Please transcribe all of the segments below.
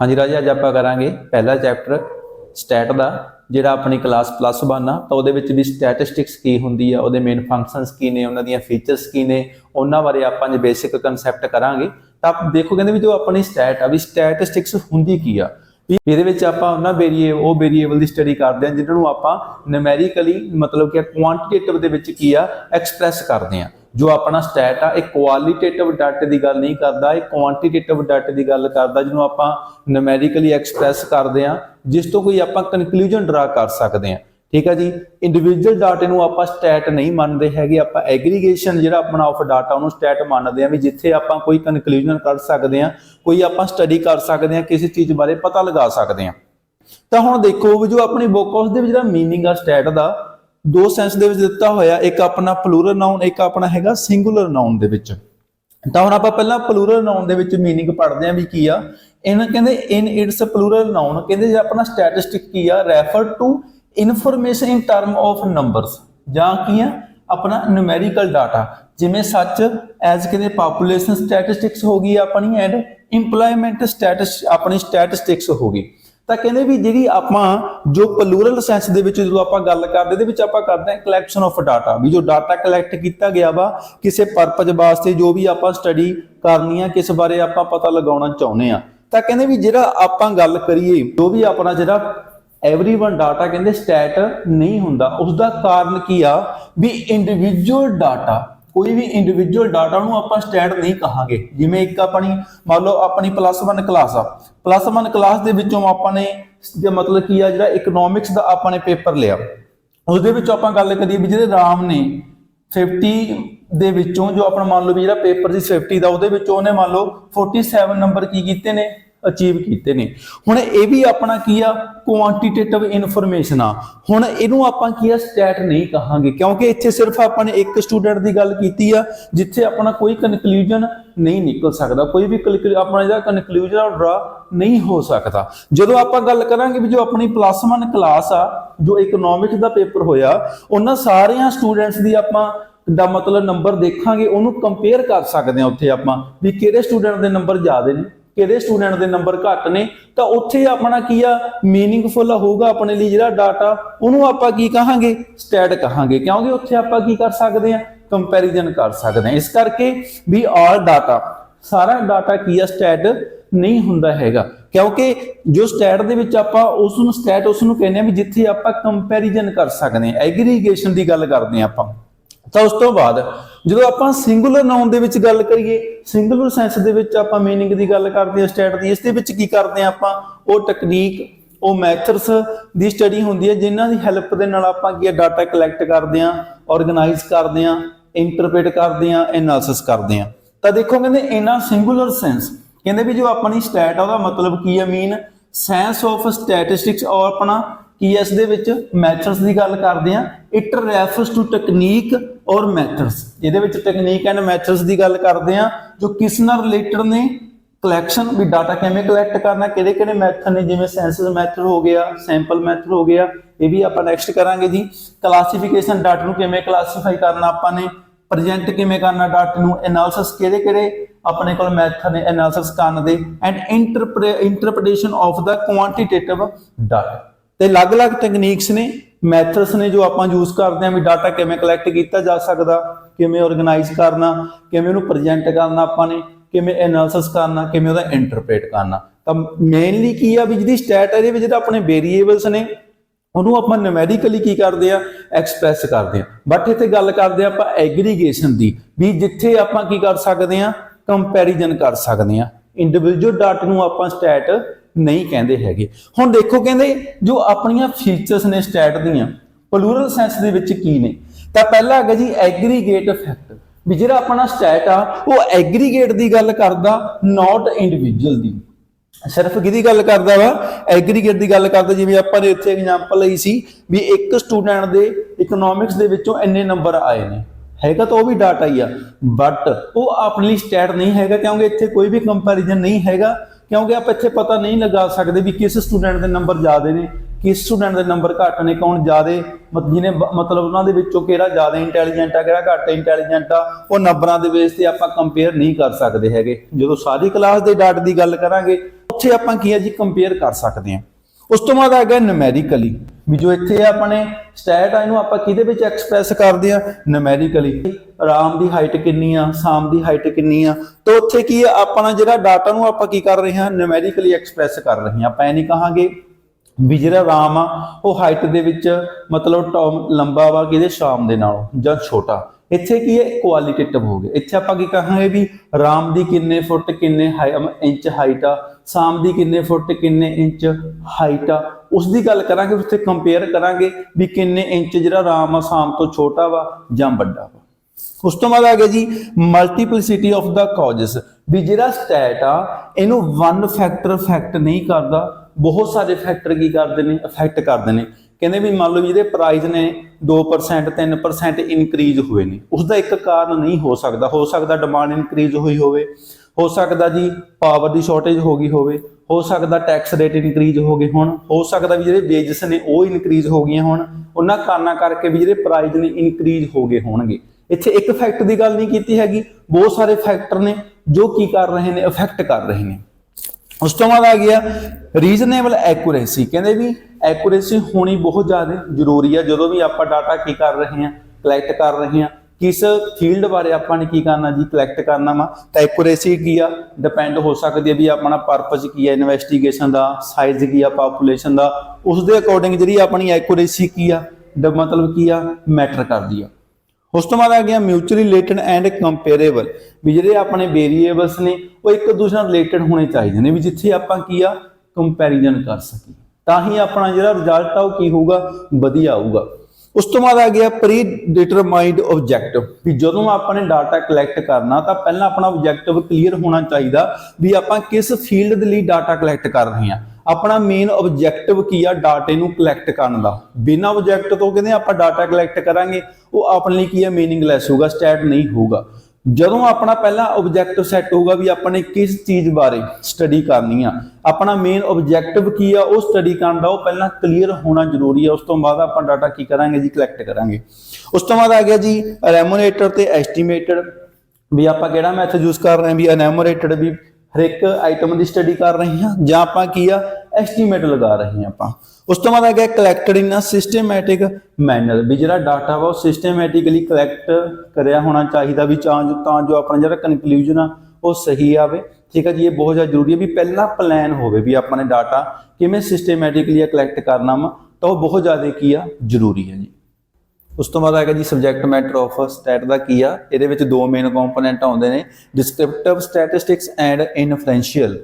हाँ जी राजे, अज आप करांगे पहला चैप्टर स्टैट का, जिहड़ा अपनी क्लास +1 आ। तो उहदे विच भी स्टैटिस्टिक्स की हुंदी है, उहदे मेन फंक्शनस की ने, उन्हां दीयां फीचर्स की ने, उन्हां बारे आपां जे बेसिक कंसैप्ट करांगे। तो आप देखो कहंदे भी जो अपनी स्टैट आ भी स्टैटिस्टिक्स हुंदी की आ, ਇਹਦੇ ਵਿੱਚ ਆਪਾਂ ਉਹਨਾਂ ਵੇਰੀਏਬਲ ਦੀ ਸਟੱਡੀ ਕਰਦੇ ਹਾਂ ਜਿਨ੍ਹਾਂ ਨੂੰ ਆਪਾਂ ਨਿਊਮੈਰੀਕਲੀ मतलब कि ਕੁਆਂਟੀਟੇਟਿਵ ਦੇ ਵਿੱਚ ਕੀ ਆ ਐਕਸਪ੍ਰੈਸ ਕਰਦੇ ਆ। जो अपना स्टैट आ क्वालिटेटिव डाटे की गल नहीं करता, क्वांटिटेटिव डाटे की गल करता, जिन्होंं आपां न्यूमैरिकली एक्सप्रैस करते हैं, जिस तो कोई आपां कनक्लूजन ड्रा कर सकते हैं। ठीक है जी। इंडिविजुअल डाटे नूं आपां स्टैट नहीं मानते हैगे, आपां एग्रीगेशन जिहड़ा अपना ऑफ डाटा उहनूं स्टैट मानते हैं भी जिथे आपां कोई कनक्लूजन कर सकते हैं, कोई आपां स्टडी कर सकते हैं, किसी चीज़ बारे पता लगा सकते हैं। तो हुण देखो भी जो अपनी बुक उसदे विच जिहड़ा मीनिंग आ स्टैट का दो सेंस दे विच दिता होया, एक अपना प्लूरल नाउन, एक अपना हैगा सिंगुलर नाउन दे विच। तां हुण आपां पहलां प्लूरल नाउन दे विच मीनिंग पढ़दे हां भी की आ। इन कहंदे इन इट्स प्लूरल नाउन कहंदे जे अपना स्टैटिस्टिक की आ refer to information in term of numbers, जां की आ अपना न्यूमैरिकल डाटा, जिवें सच एज कहंदे पॉपुलेशन स्टैटिस्टिक्स हो गई अपनी एंड इंप्लॉयमेंट स्टैटिस अपनी स्टैटिस्टिक्स हो गई। ਤਾਂ ਕਹਿੰਦੇ ਵੀ ਜਿਹੜੀ ਆਪਾਂ ਜੋ ਪਲੂਰਲ ਸੈਂਸ ਦੇ ਵਿੱਚ ਜਦੋਂ ਆਪਾਂ ਗੱਲ ਕਰਦੇ ਇਹਦੇ ਵਿੱਚ ਆਪਾਂ ਕਰਦੇ ਹਾਂ ਕਲੈਕਸ਼ਨ ਆਫ ਡਾਟਾ, ਵੀ ਜੋ ਡਾਟਾ ਕਲੈਕਟ ਕੀਤਾ ਗਿਆ ਵਾ ਕਿਸੇ ਪਰਪਸ ਵਾਸਤੇ, ਜੋ ਵੀ ਆਪਾਂ ਸਟੱਡੀ ਕਰਨੀ ਆ, ਕਿਸ ਬਾਰੇ ਆਪਾਂ ਪਤਾ ਲਗਾਉਣਾ ਚਾਹੁੰਦੇ ਆ। ਤਾਂ ਕਹਿੰਦੇ ਵੀ ਜਿਹੜਾ ਆਪਾਂ ਗੱਲ ਕਰੀਏ ਜੋ ਵੀ ਆਪਣਾ ਜਿਹੜਾ एवरीवन डाटा कहते स्टैट नहीं हुंदा, उसका कारण की आ भी इंडिविजुअल डाटा, कोई भी इंडिविजुअल डाटा नूं आपां स्टैट नहीं कहांगे। जिवें एक अपनी मान लो अपनी +1 क्लास आ, +1 क्लास दे विचों आपां ने मतलब की आ जिहड़ा इकनॉमिक्स दा आपां ने पेपर लिया, उस दे विचों आपां गल करिए भी जिहड़े राम ने 50 दे विचों जो अपना मान लो भी जिहड़ा पेपर सी 50 दा, उहदे विचों उहने मान लो 47 नंबर की कीते ने अचीव किए ने। हुण ये भी अपना की आ क्वांटिटेटिव इनफॉर्मेशन आ। हुण इहनूं आपां की आ स्टैट नहीं कहांगे, क्योंकि इत्थे सिर्फ आपां ने एक स्टूडेंट की गल कीती आ जिथे अपना कोई कनक्लूजन नहीं निकल सकता, कोई भी अपना जिहड़ा कनक्लूजन ड्रा नहीं हो सकता। जदों आपां गल करांगे भी जो अपनी +1 क्लास आ जो इकनॉमिक्स का पेपर होया, उन्हां सारियां स्टूडेंट्स दी आपां दा मतलब नंबर देखांगे, उहनूं कंपेयर कर सकदे हां उत्थे आपां भी किहड़े स्टूडेंट दे नंबर ज़्यादा ने, किहड़े स्टूडेंट दे नंबर घट ने। तो उत्थे अपना की आ मीनिंगफुल होगा अपने लिए जिहड़ा डाटा, उहनूं आपां की कहांगे स्टैट कहांगे, क्योंकि उत्थे आपां की कर सकते हैं कंपैरिजन कर सकते हैं। इस करके भी ऑल डाटा सारा डाटा की आ स्टैट नहीं हुंदा हैगा, क्योंकि जो स्टैट दे विच आपां उसनूं स्टैट उसनूं कहने भी जिथे आपां कंपैरिजन कर सकते हैं, एग्रीगेशन की गल करते हैं आपां। तो उस तो बाद जो आप सिंगुलर नाउन दे विच गल करिए, सिंगुलर सेंस दे विच आपां मीनिंग की गल करते हैं स्टैट की, इस दे विच की करते हैं आपां वो टैक्नीक वो मैथड्स की स्टडी होंदी है जिन्हां दी हैल्प दे नाल आपां की डाटा कलैक्ट करते हैं, ऑर्गेनाइज करते हैं, इंटरप्रेट करते हैं, एनालिसिस करते हैं। तो देखो कहते इन्हां सिंगुलर सेंस कहते भी जो अपनी स्टैट आ उहदा मतलब की है मीन साइंस ऑफ स्टैटिस्टिक्स, और अपना की इस दे विच मैथड्स की गल करते हैं। इट रैफर्स टू टैक्नीक और मैथड्स, ये टैक्नीक एंड मैथड्स की गल करते हैं जो किस नाल रिलेटेड ने कलैक्शन भी डाटा किवें कलैक्ट करना, किहड़े मैथड ने, जिवें सेंसस मैथड हो गया, सैंपल मैथड हो गया, ये भी आप नैक्सट करांगे जी। क्लासीफिकेशन डाटा नूं किवें क्लासीफाई करना आपां ने, प्रजेंट किवें करना डाटा नूं, एनालिसिस किहड़े अपने कोल मैथड ने एनालिसिस करन दे, and interpretation of the quantitative data. तो अलग अलग टैक्नीक्स ने, मैथड्स ने जो आप यूज करते हैं भी डाटा किवें कलैक्ट किया जा सकता, किवें ऑर्गेनाइज करना, किवें उहनूं प्रजेंट करना आपां ने, किवें एनालिसिस करना, किवें उहदा इंटरप्रेट करना। तो मेनली की आ भी जिहड़ी स्टैट है जिहड़े अपने वेरीएबल्स ने उहनूं आपां न्यूमैरिकली की करते हैं एक्सप्रैस करते हैं। बट इत्थे गल करते हैं आपां एग्रीगेशन की, भी जिथे आपां की कर सकते हैं कंपैरिजन कर सकते हैं। इंडिविजुअल डाटा नूं आपां स्टैट नहीं कहते हैगे। हुण देखो कहते जो अपनियां फीचर्स ने स्टैट दीयां प्लूरल सेंस दे विच की ने, तां पहला है जी एग्रीगेट फैक्ट, भी जिहड़ा अपना स्टैट आ वो एग्रीगेट की गल करदा, नॉट इंडिविजुअल दी। सिर्फ किहदी गल करदा वा, एग्रीगेट की गल करदा। जिवें आपां ने इत्थे एग्जांपल लई सी भी एक स्टूडेंट दे इकनॉमिक्स दे विचों इन्ने नंबर आए ने, हैगा तो वह भी डाटा ही आ, बट वो अपने लिए स्टैट नहीं हैगा, क्योंकि इत्थे कोई भी कंपैरिजन नहीं हैगा, क्योंकि आप इत्थे पता नहीं लगा सकते भी किस स्टूडेंट के नंबर ज़्यादा ने, किस स्टूडेंट के नंबर घट ने, कौन ज़्यादा जिन्हें मतलब उन्होंने विचों किहड़ा ज़्यादा इंटैलीजेंट आ, किहड़ा घट इंटैलीजेंट आ, वो नंबरां दे बेस ते आपां कंपेयर नहीं कर सकते हैगे। जो सारी क्लास के डाटे की गल करांगे ਉੱਥੇ ਆਪਾਂ ਕੀ ਹੈ ਜੀ ਕੰਪੇਅਰ ਕਰ ਸਕਦੇ ਹਾਂ। ਉਸ ਤੋਂ ਬਾਅਦ ਆ ਗਿਆ ਨਿਊਮੈਰੀਕਲੀ, ਵੀ ਜੋ ਇੱਥੇ ਆਪਣੇ ਸਟੈਟ ਆ ਇਹਨੂੰ ਆਪਾਂ ਕਿਹਦੇ ਵਿੱਚ ਐਕਸਪ੍ਰੈਸ ਕਰਦੇ ਆ ਨਿਊਮੈਰੀਕਲੀ। ਰਾਮ ਦੀ ਹਾਈਟ ਕਿੰਨੀ ਆ, ਸ਼ਾਮ ਦੀ ਹਾਈਟ ਕਿੰਨੀ ਆ, ਤਾਂ ਉੱਥੇ ਕੀ ਆ ਆਪਣਾ ਜਿਹੜਾ ਡਾਟਾ ਨੂੰ ਆਪਾਂ ਕੀ ਕਰ ਰਹੇ ਹਾਂ ਨਿਊਮੈਰੀਕਲੀ ਐਕਸਪ੍ਰੈਸ ਕਰ ਰਹੇ ਹਾਂ। ਆਪਾਂ ਇਹ ਨਹੀਂ ਕਹਾਂਗੇ ਵੀ ਜਿਹੜਾ ਰਾਮ ਆ ਉਹ ਹਾਈਟ ਦੇ ਵਿੱਚ ਮਤਲਬ ਲੰਬਾ ਵਾ ਕਿਹਦੇ ਸ਼ਾਮ ਦੇ ਨਾਲੋਂ ਜਾਂ ਛੋਟਾ। ਇੱਥੇ ਕੀ ਹੈ ਕੁਆਲੀਟੇਟਿਵ ਹੋ ਗਿਆ। ਇੱਥੇ ਆਪਾਂ ਕੀ ਕਹਾਂਗੇ ਵੀ ਰਾਮ ਦੀ ਕਿੰਨੇ ਫੁੱਟ ਕਿੰਨੇ ਇੰਚ ਹਾਈਟ ਆ, ਸ਼ਾਮ ਦੀ ਕਿੰਨੇ ਫੁੱਟ ਕਿੰਨੇ ਇੰਚ ਹਾਈਟ ਆ, ਉਸ ਦੀ ਗੱਲ ਕਰਾਂਗੇ। ਉੱਥੇ ਕੰਪੇਅਰ ਕਰਾਂਗੇ ਵੀ ਕਿੰਨੇ ਇੰਚ ਜਿਹੜਾ ਰਾਮ ਆ ਸ਼ਾਮ ਤੋਂ ਛੋਟਾ ਵਾ ਜਾਂ ਵੱਡਾ ਵਾ। ਉਸ ਤੋਂ ਬਾਅਦ ਆ ਗਿਆ ਜੀ ਮਲਟੀਪਲਿਸਿਟੀ ਆਫ ਦਾ ਕਾਜ਼ਸ, ਵੀ ਜਿਹੜਾ ਸਟੈਟ ਆ ਇਹਨੂੰ ਵਨ ਫੈਕਟਰ ਇਫੈਕਟ ਨਹੀਂ ਕਰਦਾ, ਬਹੁਤ ਸਾਰੇ ਫੈਕਟਰ ਕੀ ਕਰਦੇ ਨੇ ਇਫੈਕਟ ਕਰਦੇ ਨੇ। ਕਹਿੰਦੇ ਵੀ ਮੰਨ ਲਓ ਜਿਹਦੇ ਪ੍ਰਾਈਸ ਨੇ 2% 3% ਇਨਕਰੀਜ਼ ਹੋਏ ਨੇ, ਉਸ ਦਾ ਇੱਕ ਕਾਰਨ ਨਹੀਂ ਹੋ ਸਕਦਾ ਡਿਮਾਂਡ ਇਨਕਰੀਜ਼ ਹੋਈ ਹੋਵੇ, ਹੋ ਸਕਦਾ ਜੀ ਪਾਵਰ ਦੀ ਸ਼ਾਰਟੇਜ ਹੋ ਗਈ ਹੋਵੇ, ਹੋ ਸਕਦਾ ਟੈਕਸ ਰੇਟ ਇਨਕਰੀਜ਼ ਹੋ ਗਏ ਹੋਣ, ਹੋ ਸਕਦਾ ਵੀ ਜਿਹੜੇ ਵੇਜਸ ਨੇ ਉਹ ਇਨਕਰੀਜ਼ ਹੋ ਗਈਆਂ ਹੋਣ, ਉਹਨਾਂ ਕਾਰਨਾਂ ਕਰਕੇ ਵੀ ਜਿਹੜੇ ਪ੍ਰਾਈਸ ਨੇ ਇਨਕਰੀਜ਼ ਹੋ ਗਏ ਹੋਣਗੇ। ਇੱਥੇ ਇੱਕ ਫੈਕਟਰ ਦੀ ਗੱਲ ਨਹੀਂ ਕੀਤੀ ਹੈਗੀ, ਬਹੁਤ ਸਾਰੇ ਫੈਕਟਰ ਨੇ ਜੋ ਕੀ ਕਰ ਰਹੇ ਨੇ ਇਫੈਕਟ ਕਰ ਰਹੇ ਨੇ। ਉਸ ਤੋਂ ਬਾਅਦ ਆ ਗਿਆ ਰੀਜ਼ਨੇਬਲ ਐਕੂਰੇਸੀ, ਕਹਿੰਦੇ ਵੀ ਐਕੂਰੇਸੀ ਹੋਣੀ ਬਹੁਤ ਜ਼ਿਆਦਾ ਜ਼ਰੂਰੀ ਹੈ ਜਦੋਂ ਵੀ ਆਪਾਂ ਡਾਟਾ ਕੀ ਕਰ ਰਹੇ ਹਾਂ ਕਲੈਕਟ ਕਰ ਰਹੇ ਹਾਂ। ਕਿਸ ਫੀਲਡ ਬਾਰੇ ਆਪਾਂ ਨੇ ਕੀ ਕਰਨਾ ਜੀ ਕਲੈਕਟ ਕਰਨਾ ਵਾ, ਤਾਂ ਐਕੂਰੇਸੀ ਕੀ ਆ ਡਿਪੈਂਡ ਹੋ ਸਕਦੀ ਹੈ ਵੀ ਆਪਣਾ ਪਰਪਸ ਕੀ ਹੈ ਇਨਵੈਸਟੀਗੇਸ਼ਨ ਦਾ, ਸਾਈਜ਼ ਕੀ ਆ ਪਾਪੂਲੇਸ਼ਨ ਦਾ, ਉਸ ਦੇ ਅਕੋਰਡਿੰਗ ਜਿਹੜੀ ਆਪਣੀ ਐਕੂਰੇਸੀ ਕੀ ਆ ਮਤਲਬ ਕੀ ਆ ਮੈਟਰ ਕਰਦੀ ਆ। ਉਸ ਤੋਂ ਬਾਅਦ ਆ ਗਿਆ ਮਿਊਚੁਅਲੀ ਰਿਲੇਟਡ ਐਂਡ ਕੰਪੇਅਰੇਬਲ, ਵੀ ਜਿਹੜੇ ਆਪਣੇ ਵੇਰੀਏਬਲਸ ਨੇ ਉਹ ਇੱਕ ਦੂਜੇ ਨਾਲ ਰਿਲੇਟਡ ਹੋਣੇ ਚਾਹੀਦੇ ਨੇ, ਵੀ ਜਿੱਥੇ ਆਪਾਂ ਕੀ ਆ ਕੰਪੈਰੀਜ਼ਨ ਕਰ ਸਕੀਏ, ਤਾਂ ਹੀ ਆਪਣਾ ਜਿਹੜਾ ਰਿਜ਼ਲਟ ਆ ਉਹ ਕੀ ਹੋਊਗਾ ਵਧੀਆ ਆਊਗਾ। ਉਸ ਤੋਂ ਬਾਅਦ ਆ ਗਿਆ ਪ੍ਰੀ ਡਿਟਰਮਾਈਨਡ ਆਬਜੈਕਟਿਵ, ਵੀ ਜਦੋਂ ਆਪਾਂ ਨੇ ਡਾਟਾ ਕਲੈਕਟ ਕਰਨਾ ਤਾਂ ਪਹਿਲਾਂ ਆਪਣਾ ਆਬਜੈਕਟਿਵ ਕਲੀਅਰ ਹੋਣਾ ਚਾਹੀਦਾ ਵੀ ਆਪਾਂ ਕਿਸ ਫੀਲਡ ਦੇ ਲਈ ਡਾਟਾ ਕਲੈਕਟ ਕਰ ਰਹੇ ਹਾਂ। ਆਪਣਾ ਮੇਨ ਆਬਜੈਕਟਿਵ ਕੀ ਆ ਡਾਟੇ ਨੂੰ ਕਲੈਕਟ ਕਰਨ ਦਾ। ਬਿਨਾਂ ਆਬਜੈਕਟ ਤੋਂ ਕਹਿੰਦੇ ਆਪਾਂ ਡਾਟਾ ਕਲੈਕਟ ਕਰਾਂਗੇ ਉਹ ਆਪਣੇ ਲਈ ਕੀ ਹੈ ਮੀਨਿੰਗਲੈਸ ਹੋਊਗਾ, ਸਟੈਟ ਨਹੀਂ ਹੋਊਗਾ। ਜਦੋਂ ਆਪਣਾ ਪਹਿਲਾ ਆਬਜੈਕਟਿਵ ਸੈੱਟ ਹੋਊਗਾ ਵੀ ਆਪਾਂ ਨੇ ਕਿਸ ਚੀਜ਼ ਬਾਰੇ ਸਟੱਡੀ ਕਰਨੀ ਆ, ਆਪਣਾ ਮੇਨ ਆਬਜੈਕਟਿਵ ਕੀ ਆ ਉਹ ਸਟੱਡੀ ਕਰਨ ਦਾ ਉਹ ਪਹਿਲਾਂ ਕਲੀਅਰ ਹੋਣਾ ਜ਼ਰੂਰੀ ਹੈ। ਉਸ ਤੋਂ ਬਾਅਦ ਆਪਾਂ ਡਾਟਾ ਕੀ ਕਰਾਂਗੇ ਜੀ ਕਲੈਕਟ ਕਰਾਂਗੇ। ਉਸ ਤੋਂ ਬਾਅਦ ਆ ਗਿਆ ਜੀ ਰੈਮੂਨੇਟਰ ਤੇ ਐਸਟੀਮੇਟਡ, ਵੀ ਆਪਾਂ ਕਿਹੜਾ ਮੈਥਡ ਯੂਜ਼ ਕਰ ਰਹੇ ਹਾਂ, ਵੀ ਐਨੈਮੋਰੇਟਡ ਵੀ ਹਰ ਇੱਕ ਆਈਟਮ ਦੀ ਸਟੱਡੀ ਕਰ ਰਹੇ ਹਾਂ ਜਾਂ ਆਪਾਂ ਕੀ ਆ ਐਸਟੀਮੇਟ ਲਗਾ ਰਹੇ ਹਾਂ ਆਪਾਂ। ਉਸ ਤੋਂ ਬਾਅਦ ਆ ਗਿਆ ਕਲੈਕਟਡ ਇਨ ਅ ਸਿਸਟਮੈਟਿਕ ਮੈਨਰ, ਵੀ ਜਿਹੜਾ ਡਾਟਾ ਵਾ ਉਹ ਸਿਸਟਮੈਟਿਕਲੀ ਕਲੈਕਟ ਕਰਿਆ ਹੋਣਾ ਚਾਹੀਦਾ ਵੀ ਤਾਂ ਜੋ ਆਪਣਾ ਜਿਹੜਾ ਕਨਕਲੂਜਨ ਆ ਉਹ ਸਹੀ ਆਵੇ। ਠੀਕ ਹੈ ਜੀ, ਇਹ ਬਹੁਤ ਜ਼ਿਆਦਾ ਜ਼ਰੂਰੀ ਹੈ ਵੀ ਪਹਿਲਾਂ ਪਲਾਨ ਹੋਵੇ ਵੀ ਆਪਾਂ ਨੇ ਡਾਟਾ ਕਿਵੇਂ ਸਿਸਟਮੈਟਿਕਲੀ ਕਲੈਕਟ ਕਰਨਾ ਵਾ, ਤਾਂ ਉਹ ਬਹੁਤ ਜ਼ਿਆਦਾ ਕੀ ਆ ਜ਼ਰੂਰੀ ਹੈ ਜੀ। ਉਸ ਤੋਂ ਬਾਅਦ ਆਏਗਾ ਜੀ ਸਬਜੈਕਟ ਮੈਟਰ ਆਫ ਸਟੈਟ ਦਾ ਕੀ ਆ, ਇਹਦੇ ਵਿੱਚ ਦੋ ਮੇਨ ਕੰਪੋਨੈਂਟ ਆਉਂਦੇ ਨੇ ਡਿਸਕ੍ਰਿਪਟਿਵ ਸਟੈਟਿਸਟਿਕਸ ਐਂਡ ਇਨਫਰੈਂਸ਼ੀਅਲ।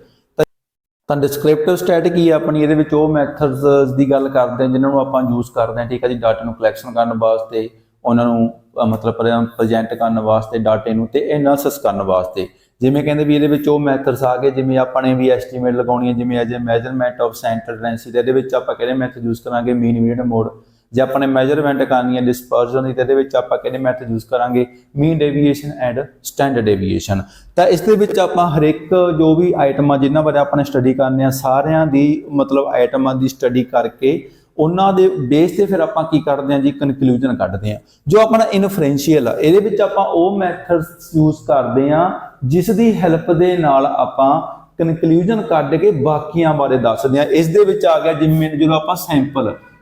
ਤਾਂ ਡਿਸਕ੍ਰਿਪਟਿਵ ਸਟੈਟ ਕੀ ਆ ਆਪਣੀ, ਇਹਦੇ ਵਿੱਚ ਉਹ ਮੈਥਡਸ ਦੀ ਗੱਲ ਕਰਦੇ ਹਾਂ ਜਿਨ੍ਹਾਂ ਨੂੰ ਆਪਾਂ ਯੂਜ਼ ਕਰਦੇ ਹਾਂ। ਠੀਕ ਹੈ ਜੀ, ਡਾਟਾ ਨੂੰ ਕਲੈਕਸ਼ਨ ਕਰਨ ਵਾਸਤੇ, ਉਹਨਾਂ ਨੂੰ ਮਤਲਬ ਪ੍ਰੈਜੈਂਟ ਕਰਨ ਵਾਸਤੇ ਡਾਟੇ ਨੂੰ, ਤੇ ਐਨਾਲਿਸਿਸ ਕਰਨ ਵਾਸਤੇ। ਜਿਵੇਂ ਕਹਿੰਦੇ ਵੀ ਇਹਦੇ ਵਿੱਚ ਉਹ ਮੈਥਡਸ ਆ ਗਏ, ਜਿਵੇਂ ਆਪਾਂ ਨੇ ਵੀ ਐਸਟੀਮੇਟ ਲਗਾਉਣੀ ਹੈ ਜਿਵੇਂ as a measurement of centre tendency, ਤੇ ਇਹਦੇ ਵਿੱਚ ਆਪਾਂ ਕਿਹੜੇ ਮੈਥਡ ਯੂਜ਼ ਕਰਾਂਗੇ ਮੀਨ ਮੀਡੀਅਨ ਮੋਡ। ਜੇ ਆਪਾਂ ਨੇ ਮੈਜਰਮੈਂਟ ਕਰਨੀ ਹੈ ਡਿਸਪਰਜਨ ਦੀ, ਤੇ ਇਹਦੇ ਵਿੱਚ ਆਪਾਂ ਕਿਹੜੇ ਮੈਥਡ ਯੂਜ਼ ਕਰਾਂਗੇ ਮੀਨ ਡੇਵੀਏਸ਼ਨ ਐਂਡ ਸਟੈਂਡਰਡ ਡੇਵੀਏਸ਼ਨ। ਤਾਂ ਇਸ ਦੇ ਵਿੱਚ ਆਪਾਂ ਹਰ ਇੱਕ ਜੋ ਵੀ ਆਈਟਮਾਂ ਜਿਨ੍ਹਾਂ ਬਾਰੇ ਆਪਾਂ ਨੇ ਸਟੱਡੀ ਕਰਨੀ ਆ ਸਾਰਿਆਂ ਦੀ ਮਤਲਬ ਆਈਟਮਾਂ ਦੀ ਸਟੱਡੀ ਕਰਕੇ ਉਹਨਾਂ ਦੇ ਬੇਸ ਤੇ ਫਿਰ ਆਪਾਂ ਕੀ ਕਰਦੇ ਹਾਂ ਜੀ ਕਨਕਲੂਜਨ ਕੱਢਦੇ ਹਾਂ। ਜੋ ਆਪਣਾ ਇਨਫਰੈਂਸ਼ੀਅਲ ਆ ਇਹਦੇ ਵਿੱਚ ਆਪਾਂ ਉਹ ਮੈਥਡਸ ਯੂਜ਼ ਕਰਦੇ ਹਾਂ ਜਿਸ ਦੀ ਹੈਲਪ ਦੇ ਨਾਲ ਆਪਾਂ ਕਨਕਲੂਜਨ ਕੱਢ ਕੇ ਬਾਕੀਆਂ ਬਾਰੇ ਦੱਸਦੇ ਹਾਂ। ਇਸ ਦੇ ਵਿੱਚ ਆ ਗਿਆ ਜਿਵੇਂ ਜਦੋਂ ਆਪਾਂ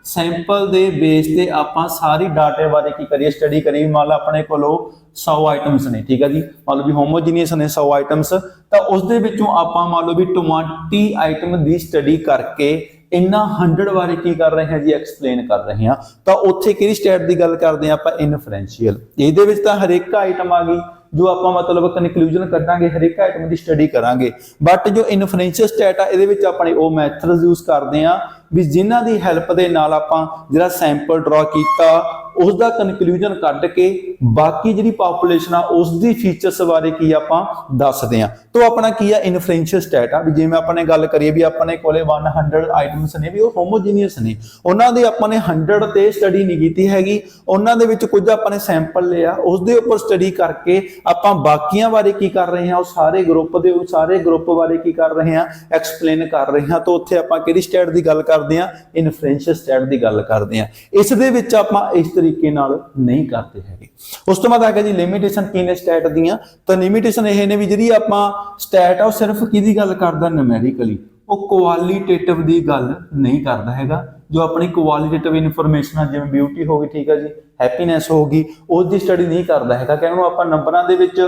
ਸੈਂਪਲ ਦੇ ਬੇਸ ਤੇ ਆਪਾਂ ਸਾਰੀ ਡਾਟੇ ਬਾਰੇ ਕੀ ਕਰੀਏ ਸਟੱਡੀ ਕਰੀਏ। ਮੰਨ ਲਓ ਆਪਣੇ ਕੋਲੋਂ 100 ਆਈਟਮਸ ਨੇ, ਠੀਕ ਹੈ ਜੀ, ਮੰਨ ਲਓ ਵੀ ਹੋਮੋਜੀਨੀਅਸ ਨੇ 100 ਆਈਟਮਸ, ਤਾਂ ਉਸ ਦੇ ਵਿੱਚੋਂ ਆਪਾਂ ਮੰਨ ਲਓ ਵੀ 20 ਆਈਟਮ ਦੀ ਸਟੱਡੀ ਕਰਕੇ ਇਹਨਾਂ 100 ਬਾਰੇ ਕੀ ਕਰ ਰਹੇ ਹਾਂ ਜੀ ਐਕਸਪਲੇਨ ਕਰ ਰਹੇ ਹਾਂ। ਤਾਂ ਉੱਥੇ ਕਿਹੜੀ ਸਟੇਟ ਦੀ ਗੱਲ ਕਰਦੇ ਹਾਂ ਆਪਾਂ ਇਨਫਰੈਂਸ਼ੀਅਲ। ਇਹਦੇ ਵਿੱਚ ਤਾਂ ਹਰ ਇੱਕ ਆਈਟਮ ਆ ਗਈ ਜੋ ਆਪਾਂ ਮਤਲਬ ਕਨਕਲੂਜਨ ਕੱਢਾਂਗੇ, ਹਰ ਇੱਕ ਆਈਟਮ ਦੀ ਸਟੱਡੀ ਕਰਾਂਗੇ। ਬਟ ਜੋ ਇਨਫਰੈਂਸ਼ੀਅਲ ਸਟੇਟ ਆ ਇਹਦੇ ਵਿੱਚ ਆਪਣੇ ਉਹ ਮੈਥਡਸ ਯੂਜ਼ ਕਰਦੇ ਆ ਵੀ ਜਿਨ੍ਹਾਂ ਦੀ ਹੈਲਪ ਦੇ ਨਾਲ ਆਪਾਂ ਜਿਹੜਾ ਸੈਂਪਲ ਡਰਾ ਕੀਤਾ ਉਸ ਦਾ ਕਨਕਲੂਜਨ ਕੱਢ ਕੇ ਬਾਕੀ ਜਿਹੜੀ ਪਾਪੂਲੇਸ਼ਨ ਆ ਉਸ ਦੀ ਫੀਚਰਸ ਬਾਰੇ ਕੀ ਆਪਾਂ ਦੱਸਦੇ ਆ। ਤਾਂ ਆਪਣਾ ਕੀ ਆ ਇਨਫਰੈਂਸ਼ੀਅਲ ਸਟੇਟ ਆ। ਵੀ ਜਿਵੇਂ ਆਪਾਂ ਨੇ ਗੱਲ ਕਰੀਏ ਵੀ ਆਪਣੇ ਕੋਲੇ 100 ਆਈਟਮਸ ਨੇ ਵੀ ਉਹ ਹੋਮੋਜੀਨੀਅਸ ਨੇ, ਉਹਨਾਂ ਦੇ ਆਪਾਂ ਨੇ 100 ਤੇ ਸਟੱਡੀ ਨਹੀਂ ਕੀਤੀ ਹੈਗੀ, ਉਹਨਾਂ ਦੇ ਵਿੱਚ ਕੁਝ ਆਪਾਂ ਨੇ ਸੈਂਪਲ ਲਿਆ ਉਸ ਦੇ ਉੱਪਰ ਸਟੱਡੀ ਕਰਕੇ ਆਪਾਂ ਬਾਕੀਆਂ ਬਾਰੇ ਕੀ ਕਰ ਰਹੇ ਹਾਂ ਉਹ ਸਾਰੇ ਗਰੁੱਪ ਬਾਰੇ ਕੀ ਕਰ ਰਹੇ ਹਾਂ ਐਕਸਪਲੇਨ ਕਰ ਰਹੇ ਹਾਂ। ਤਾਂ ਉੱਥੇ ਆਪਾਂ ਕਿਹੜੀ ਸਟੇਟ ਦੀ ਗੱਲ ਕਰਦੇ ਹਾਂ ਇਨਫਰੈਂਸ਼ੀਅਲ ਸਟੇਟ ਦੀ ਗੱਲ ਕਰਦੇ ਹਾਂ। ਇਸ ਦੇ ਵਿੱਚ ਆਪਾਂ ਇਸ ਤਰੀਕੇ ਨਾਲ ਨਹੀਂ ਕਰਦੇ ਹੈਗੇ। ਉਸ ਤੋਂ ਬਾਅਦ ਆ ਗਿਆ ਜੀ ਲਿਮਿਟੇਸ਼ਨ ਕੀ ਨੇ ਸਟੈਟ ਦੀਆਂ। ਤਾਂ ਲਿਮਿਟੇਸ਼ਨ ਇਹ ਨੇ ਵੀ ਜਿਹੜੀ ਆਪਾਂ ਸਟੈਟ ਆ ਉਹ ਸਿਰਫ ਕਿਹਦੀ ਗੱਲ ਕਰਦਾ ਨਿਊਮੈਰੀਕਲੀ, ਉਹ ਕੁਆਲੀਟੇਟਿਵ ਦੀ ਗੱਲ ਨਹੀਂ ਕਰਦਾ ਹੈਗਾ। ਜੋ ਆਪਣੀ ਕੁਆਲੀਟੇਟਿਵ ਇਨਫੋਰਮੇਸ਼ਨ ਆ, ਜਿਵੇਂ ਬਿਊਟੀ ਹੋ ਗਈ, ਠੀਕ ਹੈ ਜੀ, ਹੈਪੀਨੈਸ ਹੋ ਗਈ, ਉਸ ਦੀ ਸਟੱਡੀ ਨਹੀਂ ਕਰਦਾ ਹੈਗਾ ਕਿ ਉਹਨੂੰ ਆਪਾਂ ਨੰਬਰਾਂ ਦੇ ਵਿੱਚ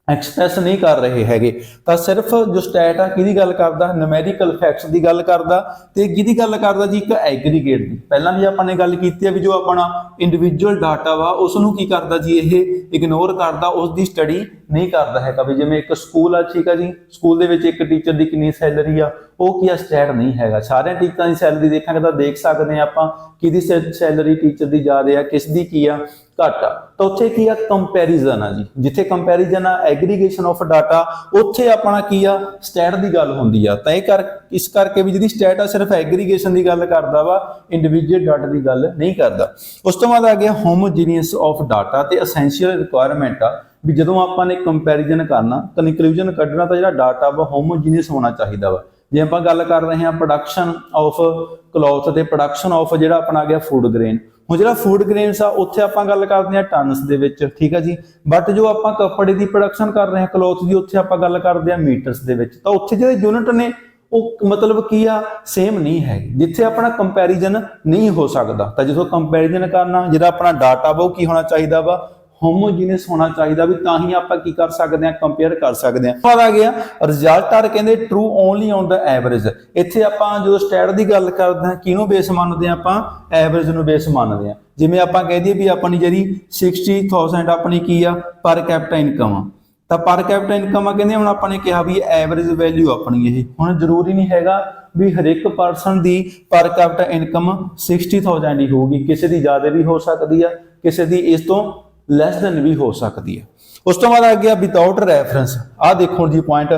ਐਕਸਪ੍ਰੈਸ ਨਹੀਂ ਕਰ ਰਹੇ ਹੈਗੇ। ਤਾਂ ਸਿਰਫ ਜੋ ਸਟੈਟ ਆ ਕਿਹਦੀ ਗੱਲ ਕਰਦਾ, ਨਿਊਮੈਰੀਕਲ ਫੈਕਟਸ ਦੀ ਗੱਲ ਕਰਦਾ, ਤੇ ਕਿਹਦੀ ਗੱਲ ਕਰਦਾ ਜੀ, ਇੱਕ ਐਗਰੀਗੇਟ ਦੀ। ਪਹਿਲਾਂ ਵੀ ਆਪਾਂ ਨੇ ਗੱਲ ਕੀਤੀ ਹੈ ਵੀ ਜੋ ਆਪਣਾ ਇੰਡੀਵਿਜੂਅਲ ਡਾਟਾ ਵਾ ਉਸ ਨੂੰ ਕੀ ਕਰਦਾ ਜੀ, ਇਹ ਇਗਨੋਰ ਕਰਦਾ, ਉਸ ਦੀ ਸਟੱਡੀ ਨਹੀਂ ਕਰਦਾ ਹੈਗਾ। ਵੀ ਜਿਵੇਂ ਇੱਕ ਸਕੂਲ ਆ, ਠੀਕ ਆ ਜੀ, ਸਕੂਲ ਦੇ ਵਿੱਚ ਇੱਕ ਟੀਚਰ ਦੀ ਕਿੰਨੀ ਸੈਲਰੀ ਆ, ਉਹ ਕੀ ਆ, ਸਟੈਟ ਨਹੀਂ ਹੈਗਾ। ਸਾਰਿਆਂ ਟੀਚਰਾਂ ਦੀ ਸੈਲਰੀ ਦੇਖਾਂਗੇ ਤਾਂ ਦੇਖ ਸਕਦੇ ਆ ਆਪਾਂ ਕਿਹਦੀ ਸੈਲਰੀ ਟੀਚਰ ਦੀ ਜ਼ਿਆਦਾ ਆ, ਕਿਸ ਦੀ ਕੀ ਆ, ਘੱਟ ਆ। ਤਾਂ ਉੱਥੇ ਕੀ ਆ, ਕੰਪੈਰੀਜ਼ਨ ਆ ਜੀ। ਜਿੱਥੇ ਕੰਪੈਰੀਜ਼ਨ ਆ, ਐਗਰੀਗੇਸ਼ਨ ਆਫ ਡਾਟਾ, ਉੱਥੇ ਆਪਣਾ ਕੀ ਆ, ਸਟੈਟ ਦੀ ਗੱਲ ਹੁੰਦੀ ਆ। ਤਾਂ ਇਸ ਕਰਕੇ ਵੀ ਜਿਹੜੀ ਸਟੈਟ ਆ ਸਿਰਫ ਐਗਰੀਗੇਸ਼ਨ ਦੀ ਗੱਲ ਕਰਦਾ ਵਾ, ਇੰਡੀਵਿਜੂਅਲ ਡਾਟਾ ਦੀ ਗੱਲ ਨਹੀਂ ਕਰਦਾ। ਉਸ ਤੋਂ ਬਾਅਦ ਆ ਗਿਆ ਹੋਮੋਜੀਨੀਅਸ ਆਫ ਡਾਟਾ ਤੇ ਐਸੈਂਸ਼ੀਅਲ ਰਿਕੁਆਇਰਮੈਂਟ ਆ ਵੀ ਜਦੋਂ ਆਪਾਂ ਨੇ ਕੰਪੈਰੀਜ਼ਨ ਕਰਨਾ, ਕਨਕਲੂਜਨ ਕੱਢਣਾ, ਤਾਂ ਜਿਹੜਾ ਡਾਟਾ ਵਾ ਹੋਮੋਜੀਨੀਅਸ ਹੋਣਾ ਚਾਹੀਦਾ ਵਾ। ਜੇ ਆਪਾਂ ਗੱਲ ਕਰ ਰਹੇ ਹਾਂ ਪ੍ਰੋਡਕਸ਼ਨ ਆਫ ਕਲੌਥ ਤੇ ਪ੍ਰੋਡਕਸ਼ਨ ਆਫ ਜਿਹੜਾ ਆਪਣਾ ਆ ਗਿਆ ਫੂਡ ਗ੍ਰੇਨ। ਹੁਣ ਜਿਹੜਾ ਫੂਡ ਗ੍ਰੇਨਸ ਆ ਉੱਥੇ ਆਪਾਂ ਗੱਲ ਕਰਦੇ ਹਾਂ ਟਨਸ ਦੇ ਵਿੱਚ, ਠੀਕ ਹੈ ਜੀ, ਬਟ ਜੋ ਆਪਾਂ ਕੱਪੜੇ ਦੀ ਪ੍ਰੋਡਕਸ਼ਨ ਕਰ ਰਹੇ ਹਾਂ ਕਲੌਥ ਦੀ, ਉੱਥੇ ਆਪਾਂ ਗੱਲ ਕਰਦੇ ਹਾਂ ਮੀਟਰਸ ਦੇ ਵਿੱਚ। ਤਾਂ ਉੱਥੇ ਜਿਹੜੇ ਯੂਨਿਟ ਨੇ ਉਹ ਮਤਲਬ ਕੀ ਆ, ਸੇਮ ਨਹੀਂ ਹੈ, ਜਿੱਥੇ ਆਪਣਾ ਕੰਪੈਰੀਜ਼ਨ ਨਹੀਂ ਹੋ ਸਕਦਾ। ਤਾਂ ਜਦੋਂ ਕੰਪੈਰੀਜ਼ਨ ਕਰਨਾ, ਜਿਹੜਾ ਆਪਣਾ ਡਾਟਾ ਵਾ ਉਹ ਕੀ ਹੋਣਾ ਚਾਹੀਦਾ ਵਾ, ਹੋਮੋਜੀਨੀਅਸ ਹੋਣਾ ਚਾਹੀਦਾ, ਵੀ ਤਾਂ ਹੀ ਆਪਾਂ ਕੀ ਕਰ ਸਕਦੇ ਹਾਂ, ਕੰਪੇਅਰ ਕਰ ਸਕਦੇ ਹਾਂ। ਬਾਅਦ ਆ ਗਿਆ ਰਿਜ਼ਲਟ ਆਰ, ਕਹਿੰਦੇ true only on the average. ਇੱਥੇ ਆਪਾਂ ਜਦੋਂ ਸਟੈਟ ਦੀ ਗੱਲ ਕਰਦੇ ਹਾਂ ਕਿਹਨੂੰ ਬੇਸ ਮੰਨਦੇ ਹਾਂ, ਆਪਾਂ ਐਵਰੇਜ ਨੂੰ ਬੇਸ ਮੰਨਦੇ ਹਾਂ। ਜਿਵੇਂ ਆਪਾਂ ਕਹਿ ਦਈਏ ਵੀ ਆਪਣੀ ਜਿਹੜੀ 60,000 ਆਪਣੀ ਕੀ ਆ, ਪਰ ਕੈਪੀਟਾ ਇਨਕਮ ਆ, ਤਾਂ ਪਰ ਕੈਪੀਟਾ ਇਨਕਮ ਆ, ਕਹਿੰਦੇ ਹੁਣ ਆਪਾਂ ਨੇ ਕਿਹਾ ਵੀ ਐਵਰੇਜ ਵੈਲਿਊ ਆਪਣੀ ਇਹ। ਹੁਣ ਜ਼ਰੂਰੀ ਨਹੀਂ ਹੈਗਾ ਵੀ ਹਰੇਕ ਪਰਸਨ ਦੀ ਪਰ ਕੈਪੀਟਾ ਇਨਕਮ 60,000 ਹੀ ਹੋਊਗੀ, ਕਿਸੇ ਦੀ ਜ਼ਿਆਦਾ ਵੀ ਹੋ ਸਕਦੀ ਆ, ਕਿਸੇ ਦੀ ਇਸ ਤੋਂ ਲੈਸ ਦੈਨ ਵੀ ਹੋ ਸਕਦੀ ਹੈ। ਉਸ ਤੋਂ ਬਾਅਦ ਆ ਗਿਆ ਵਿਦਆਊਟ ਰੈਫਰੈਂਸ। ਆਹ ਦੇਖੋ ਜੀ ਪੁਆਇੰਟ